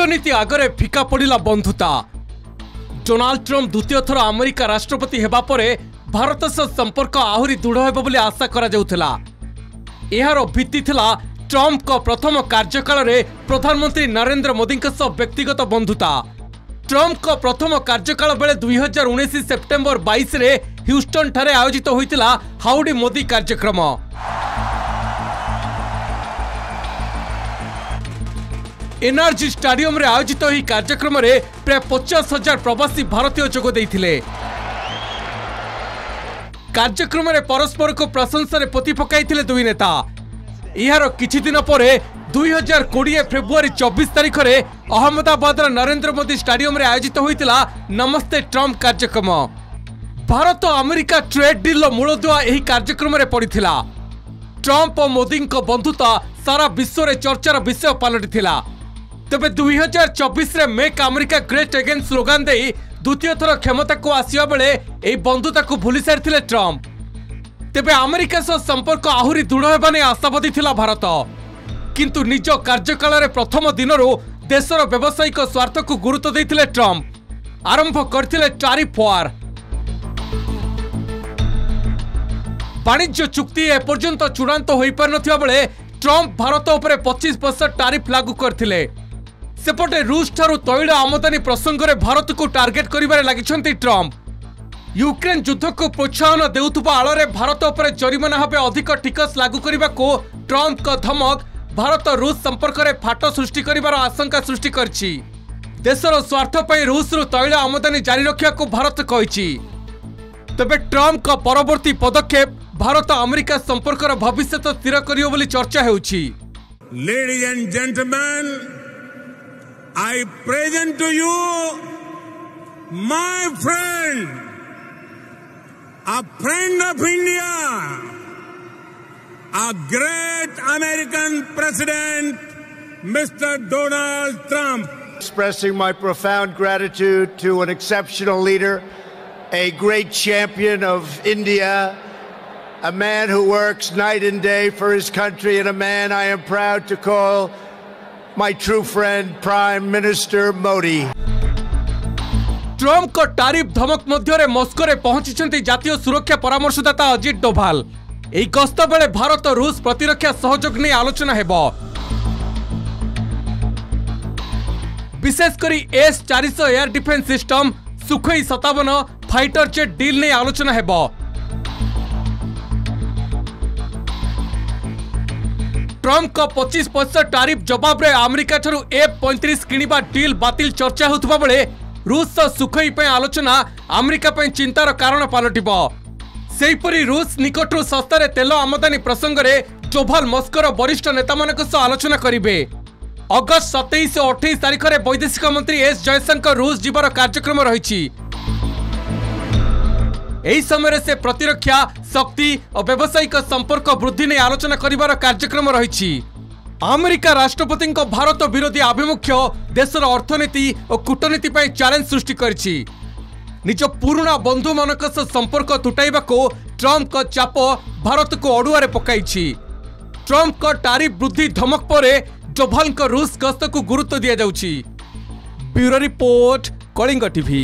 कूटनीति आगरे फिका पड़ा बंधुता। डोनाल्ड ट्रम्प द्वितीय थर अमेरिका राष्ट्रपति हेबा परे भारत सह संपर्क आहुरी दृढ़ हेबो बोली आशा करा जाउथला। एहार भित्ति थिला ट्रम्प को प्रथम कार्यकाल रे प्रधानमंत्री नरेंद्र मोदी सह व्यक्तिगत बंधुता। ट्रम्प को प्रथम कार्यकाल बेले 2019 सेप्टेम्बर 22 रे ह्यूस्टन ठारे आयोजित होइतिला हाउडी मोदी कार्यक्रम। एनआरजी स्टाडियम रे आयोजित ही कार्यक्रम रे प्राय 50,000 प्रवासी भारतीय जोग देइथिले। कार्यक्रम रे परस्पर को प्रशंसा रे पोती पकाइथिले दुई नेता। इहार किछि दिन परे 2020 फेब्रुआरी 24 तारिख रे अहमदाबाद नरेंद्र मोदी स्टाडियम रे आयोजित होइतिला नमस्ते ट्रम्प कार्यक्रम। भारत अमेरिका ट्रेड डील मूलदुआ एही कार्यक्रम रे पड़िथिला। ट्रम्प और मोदी को बंधुता सारा विश्व रे चर्चार विषय पलटिथिला। तबे 2024 रे make America great again slogan दे द्वितीय थर क्षमता को आसिया बेले एही बंधुता को भूली सारिथिले ट्रम्प। तेबे अमेरिका सह संपर्क आहुरी दृढ़ हेबा नै आशावादी थिला भारत। किंतु निज कार्यकाल रे प्रथम दिनरो देशर व्यावसायिक स्वार्थ को गुरुत्व देथिले ट्रम्प। आरंभ करथिले टैरिफ वार। वाणिज्य चुक्ति एपर्यंत चूड़ांत होई पार नथिबा बेले ट्रम्प भारत उपरे 25% टैरिफ लागू करथिले। सेपटे रूस ठारू तैल आमदानी प्रसंग में भारत को टार्गेट करिबारे लागिछन्ति ट्रम्प। यूक्रेन युद्ध को प्रोत्साहन देउथुबा आଳରେ भारत उपरे जरिमाना भावे अधिक टिकस लागू करने को ट्रम्प का धमक भारत रूस संपर्क में फाट सृष्टि करिबार आशंका सृष्टि करछि। देशर स्वार्थ पई रूस रु तैल आमदानी जारी रखिया को भारत कहिछि। तबे ट्रम्प का परवर्ती पदक्षेप भारत अमेरिका संपर्क भविष्य स्थिर करियो बोली चर्चा हेउछि। Ladies and gentleman, I present to you my friend, a friend of India, a great American president, Mr. Donald Trump. Expressing my profound gratitude to an exceptional leader, a great champion of India, a man who works night and day for his country, and a man I am proud to call my true friend, Prime Minister Modi. Trump को tariff धमक मध्य मस्को रे पहुंची जातीय सुरक्षा परामर्शदाता अजित डोभाल। एही गस्त बेले भारत रूस प्रतिरक्षा सहयोग नहीं आलोचना हेबो। विशेषकर S-400 air defence system, Sukhoi 57 fighter jet deal नहीं आलोचना हेबो। ट्रम्प का 25% टैरिफ जवाब रे अमेरिका ठारू F-35 किनिबा डील बातिल चर्चा होतबा बेले रूस सुखोई पे आलोचना अमेरिका पे चिंतार कारण पलटिबो। सेहीपरि रूस निकटरू सस्तारे तेल आमदानी प्रसंग रे डोभाल मस्कोर वरिष्ठ नेता मानक सह आलोचना करिवे। अगस्त 27 और 28 तारिख रे वैदेशिक मंत्री S जयशंकर रूस जीवार कार्यक्रम रहिछि। एही समय से प्रतिरक्षा शक्ति और व्यावसायिक संपर्क वृद्धि नहीं आलोचना करिवार कार्यक्रम रहिछि। अमेरिका राष्ट्रपति भारत विरोधी आभिमुख्य देशर अर्थनीति और कूटनीति पर चैलेंज सृष्टि करिछि। निज पुराना बंधु मानक सह संपर्क तुटाइबा को ट्रम्प का चाप भारत को अड़ुआरे पकाइछि। ट्रम्प का टैरिफ वृद्धि धमक पर डोभाल रूस गस्त को गुरुत्व दिया जाउछि। Bureau report, Kalinga TV.